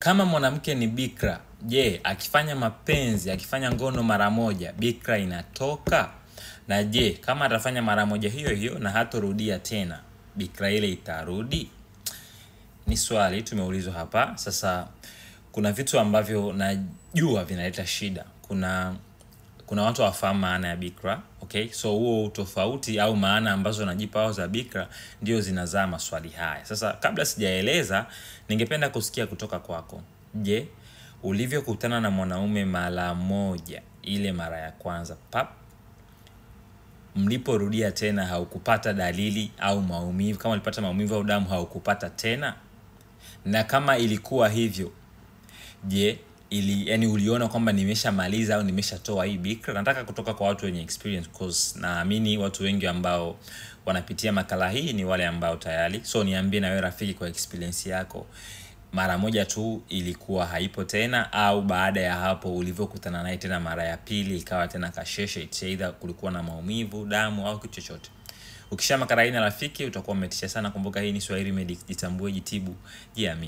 kama mwanamke ni bikra, je, akifanya mapenzi, akifanya ngono mara moja, bikra inatoka? Na je, kama atafanya mara moja hiyo hiyo na hatorudia tena, bikra ile itarudi? Ni swali tumeulizwa hapa. Sasa kuna vitu ambavyo najua vinaleta shida. Kuna watu wafahamu maana ya bikra, okay? So huo tofauti au maana ambazo najipa wao za bikra ndio zinazaa maswali haya. Sasa kabla sijaeleza, ningependa kusikia kutoka kwako. Je, ulivyokutana na mwanaume mara moja, ile mara ya kwanza, mliporudia tena haukupata dalili au maumivu? Kama ulipata maumivu au damu, haukupata tena? Na kama ilikuwa hivyo, je, yani uliona kwamba nimeshamaliza au nimeshatoa hii bikra? Nataka kutoka kwa watu wenye experience, because naamini watu wengi ambao wanapitia makala hii ni wale ambao tayari. So niambie na wewe rafiki, kwa experience yako, mara moja tu ilikuwa haipo tena, au baada ya hapo ulivyokutana naye tena mara ya pili ikawa tena kasheshe, it's either kulikuwa na maumivu, damu au kitu chochote. Ukisha makala hii na rafiki utakuwa umetisha sana. Kumbuka hii ni Swahili Medics, jitambue, jitibu, jiamini.